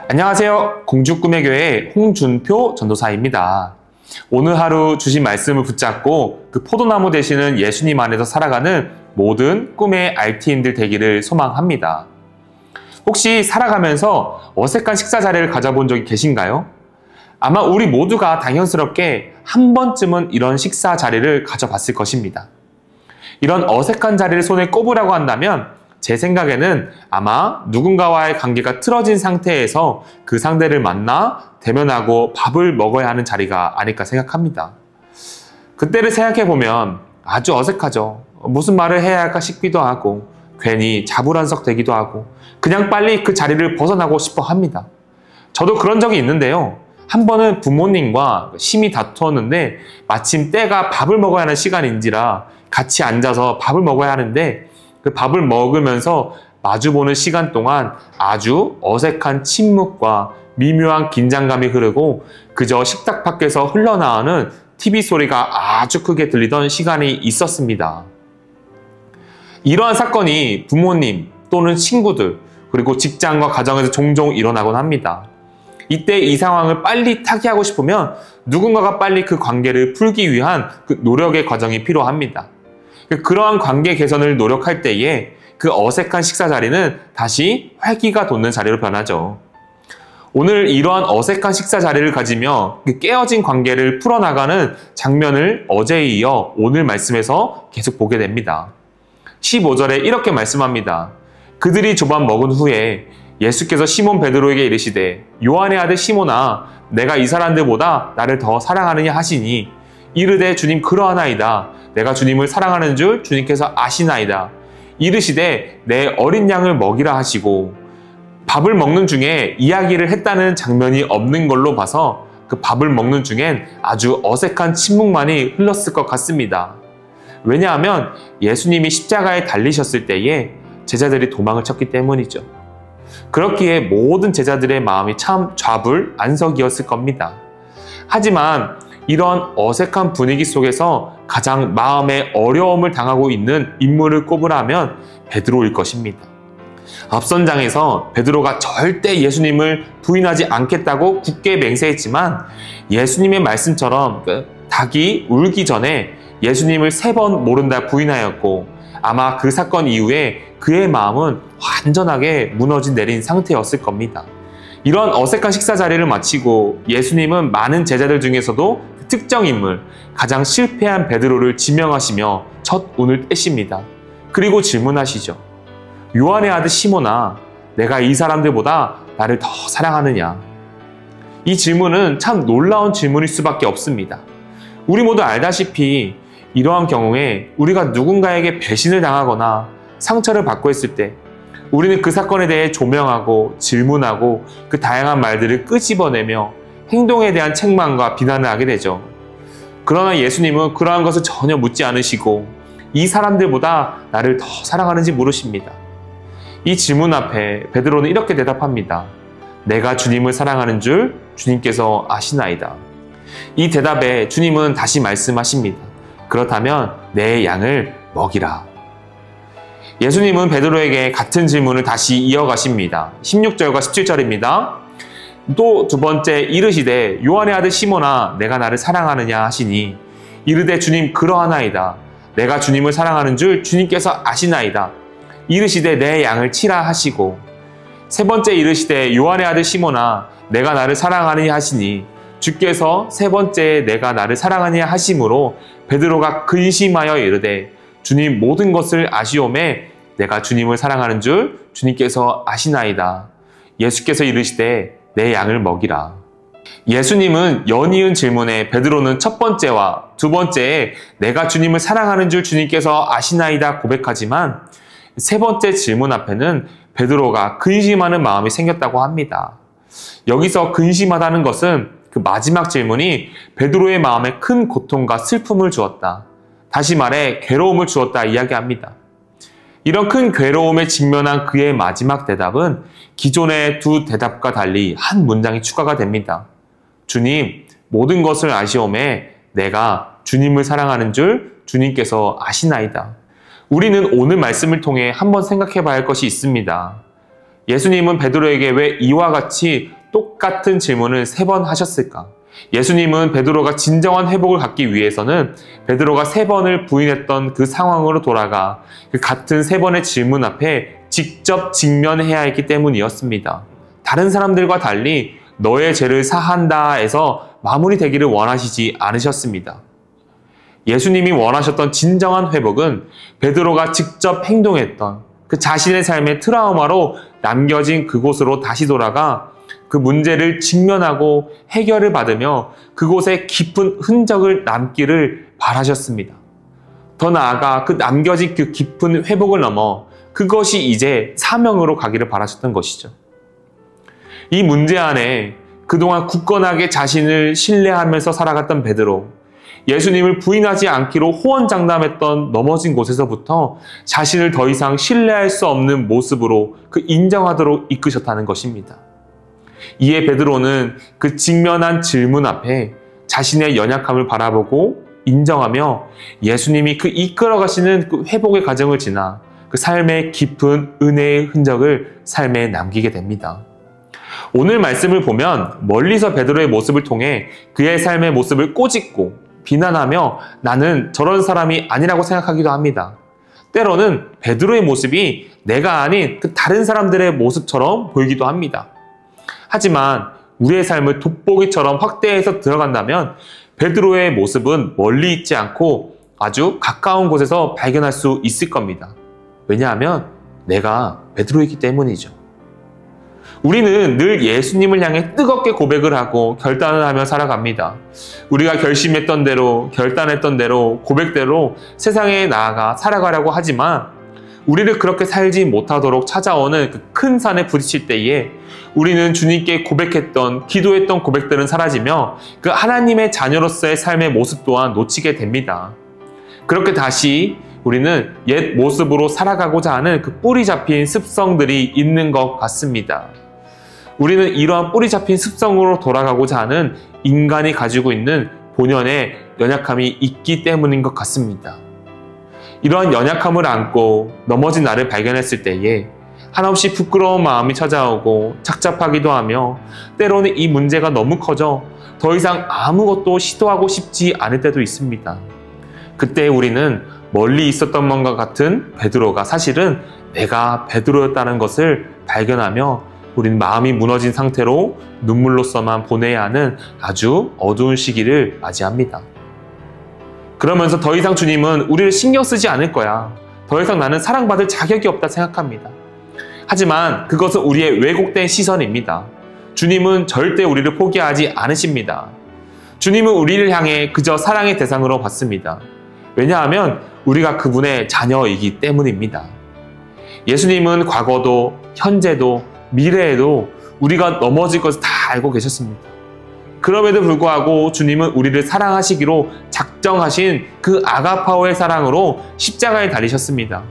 안녕하세요. 공주꿈의 교회 홍준표 전도사입니다. 오늘 하루 주신 말씀을 붙잡고 그 포도나무 되시는 예수님 안에서 살아가는 모든 꿈의 RT인들 되기를 소망합니다. 혹시 살아가면서 어색한 식사 자리를 가져본 적이 계신가요? 아마 우리 모두가 당연스럽게 한 번쯤은 이런 식사 자리를 가져봤을 것입니다. 이런 어색한 자리를 손에 꼽으라고 한다면 제 생각에는 아마 누군가와의 관계가 틀어진 상태에서 그 상대를 만나 대면하고 밥을 먹어야 하는 자리가 아닐까 생각합니다. 그때를 생각해보면 아주 어색하죠. 무슨 말을 해야 할까 싶기도 하고 괜히 자불안석 되기도 하고 그냥 빨리 그 자리를 벗어나고 싶어 합니다. 저도 그런 적이 있는데요. 한 번은 부모님과 심히 다투었는데 마침 때가 밥을 먹어야 하는 시간인지라 같이 앉아서 밥을 먹어야 하는데 그 밥을 먹으면서 마주보는 시간 동안 아주 어색한 침묵과 미묘한 긴장감이 흐르고 그저 식탁 밖에서 흘러나오는 TV 소리가 아주 크게 들리던 시간이 있었습니다. 이러한 사건이 부모님 또는 친구들 그리고 직장과 가정에서 종종 일어나곤 합니다. 이때 이 상황을 빨리 타개하고 싶으면 누군가가 빨리 그 관계를 풀기 위한 그 노력의 과정이 필요합니다. 그러한 관계 개선을 노력할 때에 그 어색한 식사 자리는 다시 활기가 돋는 자리로 변하죠. 오늘 이러한 어색한 식사 자리를 가지며 그 깨어진 관계를 풀어나가는 장면을 어제에 이어 오늘 말씀에서 계속 보게 됩니다. 15절에 이렇게 말씀합니다. 그들이 조반 먹은 후에 예수께서 시몬 베드로에게 이르시되 요한의 아들 시몬아 내가 이 사람들보다 나를 더 사랑하느냐 하시니 이르되 주님 그러하나이다. 내가 주님을 사랑하는 줄 주님께서 아시나이다. 이르시되 내 어린 양을 먹이라 하시고 밥을 먹는 중에 이야기를 했다는 장면이 없는 걸로 봐서 그 밥을 먹는 중엔 아주 어색한 침묵만이 흘렀을 것 같습니다. 왜냐하면 예수님이 십자가에 달리셨을 때에 제자들이 도망을 쳤기 때문이죠. 그렇기에 모든 제자들의 마음이 참 좌불안석이었을 겁니다. 하지만 이런 어색한 분위기 속에서 가장 마음에 어려움을 당하고 있는 인물을 꼽으라면 베드로일 것입니다. 앞선 장에서 베드로가 절대 예수님을 부인하지 않겠다고 굳게 맹세했지만 예수님의 말씀처럼 닭이 울기 전에 예수님을 3번 모른다 부인하였고 아마 그 사건 이후에 그의 마음은 완전하게 무너져 내린 상태였을 겁니다. 이런 어색한 식사 자리를 마치고 예수님은 많은 제자들 중에서도 특정 인물, 가장 실패한 베드로를 지명하시며 첫 운을 떼십니다. 그리고 질문하시죠. 요한의 아들 시몬아, 내가 이 사람들보다 나를 더 사랑하느냐? 이 질문은 참 놀라운 질문일 수밖에 없습니다. 우리 모두 알다시피 이러한 경우에 우리가 누군가에게 배신을 당하거나 상처를 받고 했을 때 우리는 그 사건에 대해 조명하고 질문하고 그 다양한 말들을 끄집어내며 행동에 대한 책망과 비난을 하게 되죠. 그러나 예수님은 그러한 것을 전혀 묻지 않으시고 이 사람들보다 나를 더 사랑하는지 물으십니다. 이 질문 앞에 베드로는 이렇게 대답합니다. 내가 주님을 사랑하는 줄 주님께서 아시나이다. 이 대답에 주님은 다시 말씀하십니다. 그렇다면 내 양을 먹이라. 예수님은 베드로에게 같은 질문을 다시 이어가십니다. 16절과 17절입니다. 또 두 번째 이르시되 요한의 아들 시몬아 내가 나를 사랑하느냐 하시니 이르되 주님 그러하나이다. 내가 주님을 사랑하는 줄 주님께서 아시나이다. 이르시되 내 양을 치라 하시고 세 번째 이르시되 요한의 아들 시몬아 내가 나를 사랑하느냐 하시니 주께서 세 번째 내가 나를 사랑하느냐 하심으로 베드로가 근심하여 이르되 주님 모든 것을 아시오매 내가 주님을 사랑하는 줄 주님께서 아시나이다. 예수께서 이르시되 내 양을 먹이라. 예수님은 연이은 질문에 베드로는 첫 번째와 두 번째에 내가 주님을 사랑하는 줄 주님께서 아시나이다 고백하지만 세 번째 질문 앞에는 베드로가 근심하는 마음이 생겼다고 합니다. 여기서 근심하다는 것은 그 마지막 질문이 베드로의 마음에 큰 고통과 슬픔을 주었다. 다시 말해 괴로움을 주었다 이야기합니다. 이런 큰 괴로움에 직면한 그의 마지막 대답은 기존의 두 대답과 달리 한 문장이 추가가 됩니다. 주님, 모든 것을 아시오매 내가 주님을 사랑하는 줄 주님께서 아시나이다. 우리는 오늘 말씀을 통해 한번 생각해 봐야 할 것이 있습니다. 예수님은 베드로에게 왜 이와 같이 똑같은 질문을 3번 하셨을까? 예수님은 베드로가 진정한 회복을 갖기 위해서는 베드로가 3번을 부인했던 그 상황으로 돌아가 그 같은 3번의 질문 앞에 직접 직면해야 했기 때문이었습니다. 다른 사람들과 달리 너의 죄를 사한다 해서 마무리되기를 원하시지 않으셨습니다. 예수님이 원하셨던 진정한 회복은 베드로가 직접 행동했던 그 자신의 삶의 트라우마로 남겨진 그곳으로 다시 돌아가 그 문제를 직면하고 해결을 받으며 그곳에 깊은 흔적을 남기를 바라셨습니다. 더 나아가 그 남겨진 그 깊은 회복을 넘어 그것이 이제 사명으로 가기를 바라셨던 것이죠. 이 문제 안에 그동안 굳건하게 자신을 신뢰하면서 살아갔던 베드로, 예수님을 부인하지 않기로 호언장담했던 넘어진 곳에서부터 자신을 더 이상 신뢰할 수 없는 모습으로 그 인정하도록 이끄셨다는 것입니다. 이에 베드로는 그 직면한 질문 앞에 자신의 연약함을 바라보고 인정하며 예수님이 그 이끌어가시는 그 회복의 과정을 지나 그 삶의 깊은 은혜의 흔적을 삶에 남기게 됩니다. 오늘 말씀을 보면 멀리서 베드로의 모습을 통해 그의 삶의 모습을 꼬집고 비난하며 나는 저런 사람이 아니라고 생각하기도 합니다. 때로는 베드로의 모습이 내가 아닌 그 다른 사람들의 모습처럼 보이기도 합니다. 하지만 우리의 삶을 돋보기처럼 확대해서 들어간다면 베드로의 모습은 멀리 있지 않고 아주 가까운 곳에서 발견할 수 있을 겁니다. 왜냐하면 내가 베드로이기 때문이죠. 우리는 늘 예수님을 향해 뜨겁게 고백을 하고 결단을 하며 살아갑니다. 우리가 결심했던 대로, 결단했던 대로, 고백대로 세상에 나아가 살아가려고 하지만 우리를 그렇게 살지 못하도록 찾아오는 그 큰 산에 부딪힐 때에 우리는 주님께 고백했던, 기도했던 고백들은 사라지며 그 하나님의 자녀로서의 삶의 모습 또한 놓치게 됩니다. 그렇게 다시 우리는 옛 모습으로 살아가고자 하는 그 뿌리 잡힌 습성들이 있는 것 같습니다. 우리는 이러한 뿌리 잡힌 습성으로 돌아가고자 하는 인간이 가지고 있는 본연의 연약함이 있기 때문인 것 같습니다. 이러한 연약함을 안고 넘어진 나를 발견했을 때에 한없이 부끄러운 마음이 찾아오고 착잡하기도 하며 때로는 이 문제가 너무 커져 더 이상 아무것도 시도하고 싶지 않을 때도 있습니다. 그때 우리는 멀리 있었던 것과 같은 베드로가 사실은 내가 베드로였다는 것을 발견하며 우리는 마음이 무너진 상태로 눈물로서만 보내야 하는 아주 어두운 시기를 맞이합니다. 그러면서 더 이상 주님은 우리를 신경 쓰지 않을 거야. 더 이상 나는 사랑받을 자격이 없다 생각합니다. 하지만 그것은 우리의 왜곡된 시선입니다. 주님은 절대 우리를 포기하지 않으십니다. 주님은 우리를 향해 그저 사랑의 대상으로 봤습니다. 왜냐하면 우리가 그분의 자녀이기 때문입니다. 예수님은 과거도 현재도 미래에도 우리가 넘어질 것을 다 알고 계셨습니다. 그럼에도 불구하고 주님은 우리를 사랑하시기로 작정하신 그 아가파오의 사랑으로 십자가에 달리셨습니다.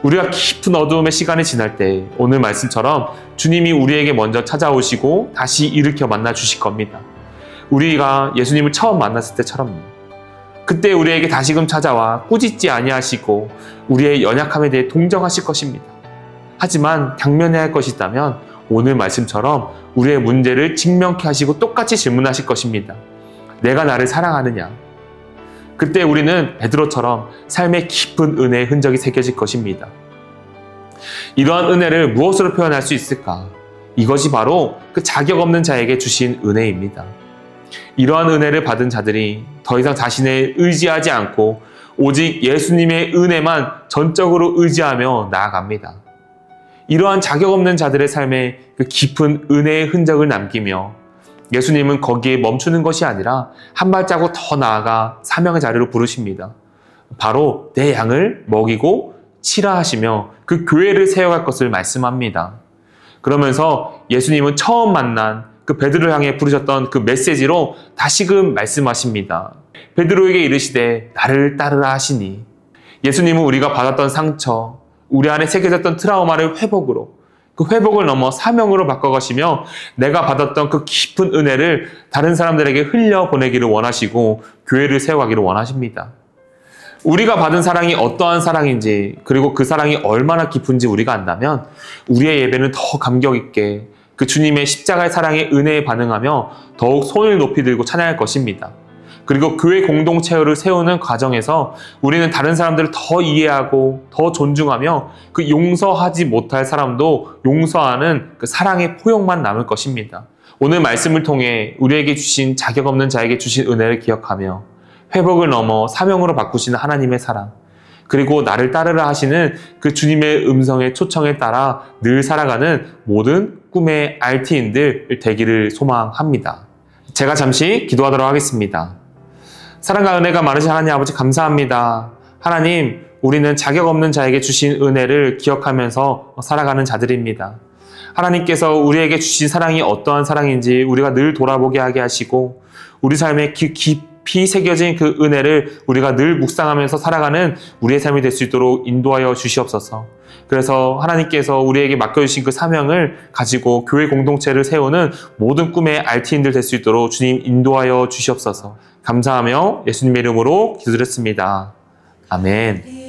우리가 깊은 어두움의 시간이 지날 때 오늘 말씀처럼 주님이 우리에게 먼저 찾아오시고 다시 일으켜 만나 주실 겁니다. 우리가 예수님을 처음 만났을 때처럼요. 그때 우리에게 다시금 찾아와 꾸짖지 아니하시고 우리의 연약함에 대해 동정하실 것입니다. 하지만 당면해야 할 것이 있다면 오늘 말씀처럼 우리의 문제를 직면케 하시고 똑같이 질문하실 것입니다. 내가 나를 사랑하느냐? 그때 우리는 베드로처럼 삶의 깊은 은혜의 흔적이 새겨질 것입니다. 이러한 은혜를 무엇으로 표현할 수 있을까? 이것이 바로 그 자격 없는 자에게 주신 은혜입니다. 이러한 은혜를 받은 자들이 더 이상 자신을 의지하지 않고 오직 예수님의 은혜만 전적으로 의지하며 나아갑니다. 이러한 자격 없는 자들의 삶에 그 깊은 은혜의 흔적을 남기며 예수님은 거기에 멈추는 것이 아니라 한 발자국 더 나아가 사명의 자리로 부르십니다. 바로 내 양을 먹이고 치라하시며 그 교회를 세워갈 것을 말씀합니다. 그러면서 예수님은 처음 만난 그 베드로를 향해 부르셨던 그 메시지로 다시금 말씀하십니다. 베드로에게 이르시되 나를 따르라 하시니 예수님은 우리가 받았던 상처, 우리 안에 새겨졌던 트라우마를 회복으로 그 회복을 넘어 사명으로 바꿔가시며 내가 받았던 그 깊은 은혜를 다른 사람들에게 흘려보내기를 원하시고 교회를 세워가기를 원하십니다. 우리가 받은 사랑이 어떠한 사랑인지, 그리고 그 사랑이 얼마나 깊은지 우리가 안다면 우리의 예배는 더 감격 있게 그 주님의 십자가의 사랑의 은혜에 반응하며 더욱 손을 높이 들고 찬양할 것입니다. 그리고 교회 공동체를 세우는 과정에서 우리는 다른 사람들을 더 이해하고 더 존중하며 그 용서하지 못할 사람도 용서하는 그 사랑의 포용만 남을 것입니다. 오늘 말씀을 통해 우리에게 주신 자격 없는 자에게 주신 은혜를 기억하며 회복을 넘어 사명으로 바꾸시는 하나님의 사랑, 그리고 나를 따르라 하시는 그 주님의 음성의 초청에 따라 늘 살아가는 모든 꿈의 RT인들 되기를 소망합니다. 제가 잠시 기도하도록 하겠습니다. 사랑과 은혜가 많으신 하나님 아버지 감사합니다. 하나님, 우리는 자격 없는 자에게 주신 은혜를 기억하면서 살아가는 자들입니다. 하나님께서 우리에게 주신 사랑이 어떠한 사랑인지 우리가 늘 돌아보게 하게 하시고 우리 삶에 깊이 새겨진 그 은혜를 우리가 늘 묵상하면서 살아가는 우리의 삶이 될 수 있도록 인도하여 주시옵소서. 그래서 하나님께서 우리에게 맡겨주신 그 사명을 가지고 교회 공동체를 세우는 모든 꿈의 RT인들 될 수 있도록 주님 인도하여 주시옵소서. 감사하며 예수님의 이름으로 기도드렸습니다. 아멘.